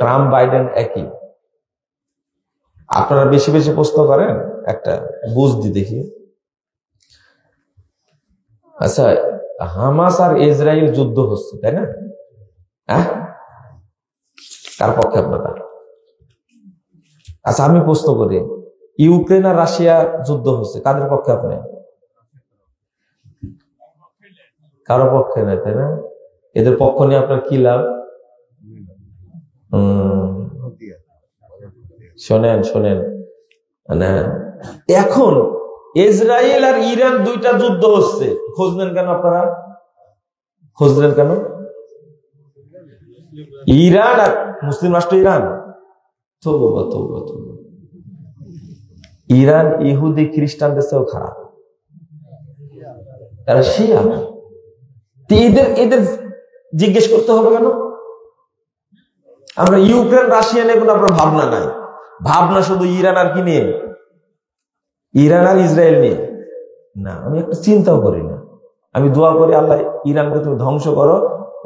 Trump Biden একই। আপনারা বেশি বেশি প্রশ্ন করেন, একটা বুঝদি দেখি। আচ্ছা, হামাস আর ইসরায়েল যুদ্ধ হচ্ছে, তাই না? হ্যাঁ, কার পক্ষে আপনারা? আচ্ছা, আমি প্রশ্ন করি, ইউক্রেন আর রাশিয়া যুদ্ধ হচ্ছে, কাদের পক্ষে আপনি? কারো পক্ষে নাই, তাই না? এদের পক্ষ নিয়ে আপনার কি লাভ? শোনেন শোনেন, মানে এখন ইসরায়েল আর ইরান দুইটা যুদ্ধ হচ্ছে, খুঁজলেন কেন আপনারা? খুঁজলেন কেন? ইরান আর মুসলিম রাষ্ট্র ইরান, ইরান ইহুদি খ্রিস্টানদের চেয়েও খারাপ, তারা শিয়া। এদের জিজ্ঞেস করতে হবে কেন? আমরা ইউক্রেন রাশিয়া নিয়ে কোনো আপনার ভাবনা নাই, ভাবনা শুধু ইরান আর কি নিয়ে, ইরান আর ইসরায়েল নিয়ে না। আমি একটা চিন্তাও করি না, আমি দোয়া করি আল্লাহ ইরানকে তুমি ধ্বংস করো,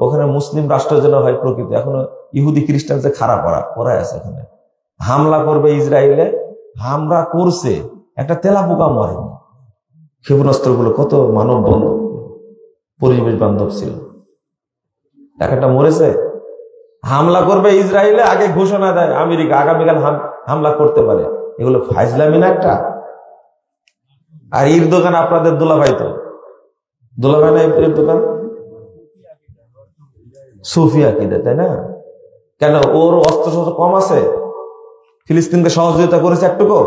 ওখানে মুসলিম রাষ্ট্র যেন হয় প্রকৃত। এখনো ইহুদি খ্রিস্টান যে খারাপ পড়া আছে, এখানে হামলা করবে ইসরায়েলে, হামলা করছে, একটা তেলাপোকা মরেনি। ক্ষেপণাস্ত্র গুলো কত মানব বান্ধব, পরিবেশ বান্ধব ছিল, একটা মরেছে। হামলা করবে ইসরায়েলে, আগে ঘোষণা দেয় আমেরিকা আগামীকাল হামলা করতে পারে। এগুলো ফাইজলামি না একটা? আর এর দোকান আপনাদের দোলাভাই, তো দোলাভাই না এর দোকান সুফি আকীদা, তাই না? কেন ওর অস্ত্র শস্ত্র কম আছে? ফিলিস্তিনকে সহযোগিতা করেছে একটুকু?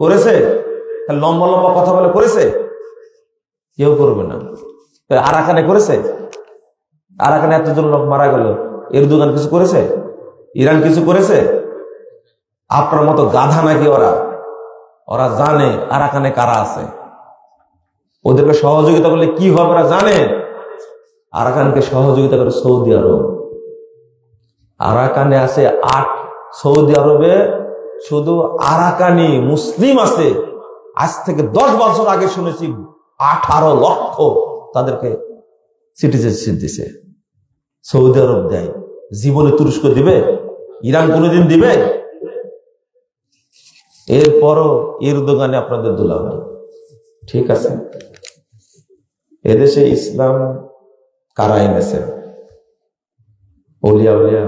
করেছে? লম্বা লম্বা কথা বলে করেছে? কেউ করবে না। আরাকানে করেছে? আরাকানে এতজন লোক মারা গেল, এর দোকান কিছু করেছে? ইরান কিছু করেছে? আপনার মতো গাধা নাকি ওরা? ওরা জানে আরাকানে কারা আছে, ওদেরকে সহযোগিতা করলে কি হবে ওরা জানে। আরাকানকে সহযোগিতা করে সৌদি আরব। আরাকানে আছে 8, সৌদি আরবে শুধু আরাকানি মুসলিম আছে। আজ থেকে 10 বছর আগে শুনেছি 18 লক্ষ তাদেরকে সিটিজেনশিপ দিছে। সৌদি আরব দেয়, জীবনে তুরস্ক দিবে? ইরান কোনোদিন দিবে? এরপরও এর দোকানে আপনাদের দুলাভাই। ঠিক আছে, এদেশে ইসলাম কারা এনেছে? ওলিয়া উলিয়া,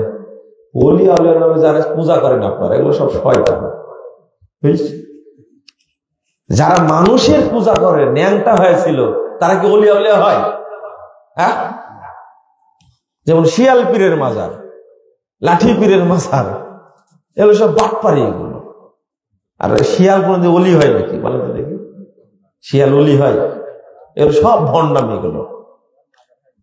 ওলিয়া উলিয়ার নামে যারা পূজা করেন আপনারা, এগুলো সব শয়তান। যারা মানুষের পূজা করে ন্যাংটা হয়েছিল, তারা কি ওলিয়া উলিয়া হয়? হ্যাঁ, যেমন শিয়াল পীরের মাজার, লাঠি পীরের মাজার, এগুলো সব বাটপারি এগুলো। আর শিয়াল কোনদিন ওলি হয় নাকি বলেন তো দেখি? শিয়াল ওলি হয়? এগুলো সব ভণ্ডামি। এগুলো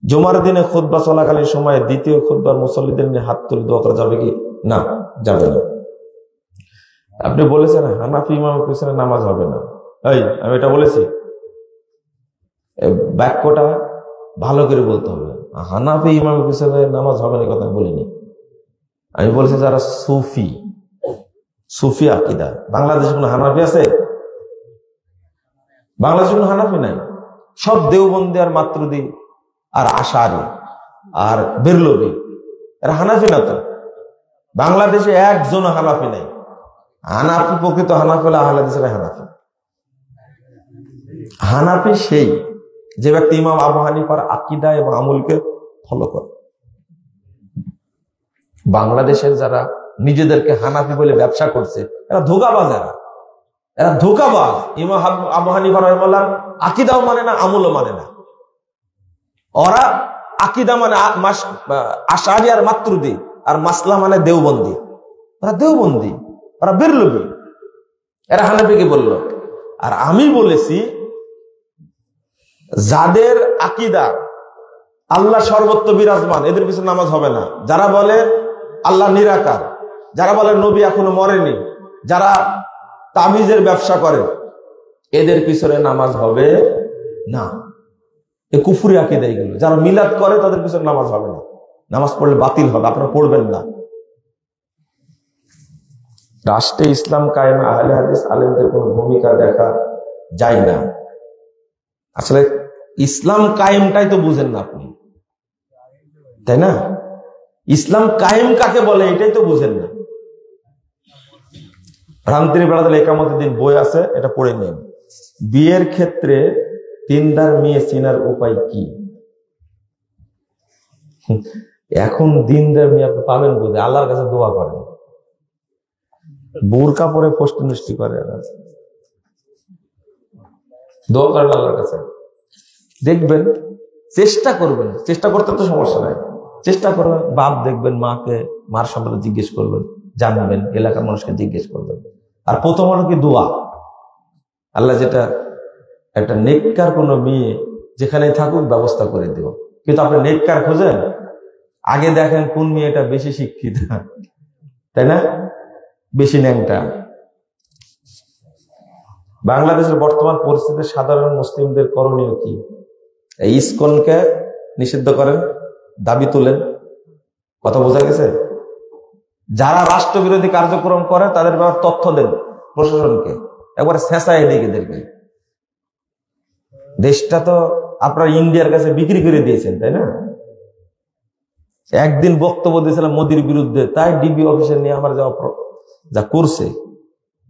জুমার দিনে খুতবা চলাকালীন সময়ে দ্বিতীয় খুতবার মুসল্লিদের নিয়ে হাত তুলে দোয়া করা যাবে কি? না, যাবে না। আপনি বলেছেন হানাফি ইমামের পিছনে নামাজ হবে না, এই আমি এটা বলেছি? বাক্যটা ভালো করে বলতে হবে। হানাফি ইমামের পিছনে নামাজ হবে না কথা বলিনি, আমি বলেছি যারা সুফি, সুফি আকীদা। বাংলাদেশে কোনো হানাফি আছে? বাংলাদেশে কোনো হানাফি নাই, সব দেওবন্দি আর মাতরুদি আর আশারি আর বেরলভি, এরা হানাফি না তো। বাংলাদেশে একজন হানাফি নাই। হানাফি প্রকৃত হানাফি হলে আহলে হাদিসের হানাফি। হানাফি সেই যে ব্যক্তি ইমাম আবু হানিফার আকীদা এবং আমলকে ফলো করে। বাংলাদেশের যারা নিজেদেরকে হানাফি বলে ব্যবসা করছে, এরা ধোঁকাবাজ। এরা ধোঁকাবাজ। ইমাম আবু হানিফা রাহিমাহুল্লাহ আকীদাও মানে না, আমলও মানে না। ওরা আকীদা মানে আশআরী আর মাতুরিদি, আর মাসলা মানে দেওবন্দি। ওরা দেওবন্দি, ওরা বেরলভী, এরা হানাফিকে বলল। আর আমি বলেছি যাদের আকীদা আল্লাহ সর্বত্র বিরাজমান, এদের পিছনে নামাজ হবে না। যারা বলে আল্লাহ নিরাকার, যারা বলে নবী এখনো মরেনি, যারা তাবিজের ব্যবসা করে, এদের পিছনে নামাজ হবে না। এ কুফরি আকীদা এগুলো। যারা মিলাদ করে তাদের পিছনে নামাজ হবে না, নামাজ পড়লে বাতিল হবে, আপনারা পড়বেন না। রাষ্ট্রে ইসলাম কায়েমে আহলে হাদিস আলেমদের কোনো ভূমিকা দেখা যায় না। আসলে ইসলাম কায়েমটাই তো বুঝেন না আপনি, তাই না? ইসলাম কায়েম কাকে বলে এটাই তো বুঝেন না। ভ্রান্তির বেড়াতে একামতের দিন বই আছে, এটা পড়ে নিন। বিয়ের ক্ষেত্রে দিনদার মেয়ে চেনার উপায় কি? এখন দিনদার মেয়ে আপনি পাবেন বুঝে, আল্লাহর কাছে দোয়া করেন, বোরকা পরে ফষ্টি নষ্টি করে, দোয়া করেন আল্লাহর কাছে, দেখবেন। চেষ্টা করবেন, চেষ্টা করতে তো সমস্যা নাই, চেষ্টা করবেন। বাপ দেখবেন মাকে, মার সম্পর্কে জিজ্ঞেস করবেন, জানবেন, এলাকার মানুষকে জিজ্ঞেস করবেন। আর প্রথম হলো কি দোয়া, আল্লাহ যেটা একটা নেককার কোন মেয়ে যেখানে থাকুক ব্যবস্থা করে দেব। কিন্তু আপনি নেককার খোঁজেন, আগে দেখেন কোন মেয়েটা বেশি শিক্ষিত, তাই না, বেশি ন্যাংটা। বাংলাদেশের বর্তমান পরিস্থিতিতে সাধারণ মুসলিমদের করণীয় কি? এই ইসকনকে নিষিদ্ধ করেন, দাবি তুলেন, কথা বোঝা গেছে? যারা রাষ্ট্রবিরোধী কার্যক্রম করে তাদের ব্যাপারে তথ্য দেন প্রশাসনকে, একবার শেষায় দিকে এদেরকে। দেশটা তো আপনার ইন্ডিয়ার কাছে বিক্রি করে দিয়েছেন, তাই না? একদিন বক্তব্য দিয়েছিলাম মোদির বিরুদ্ধে, তাই ডিবি অফিসে নিয়ে আমার যা করছে,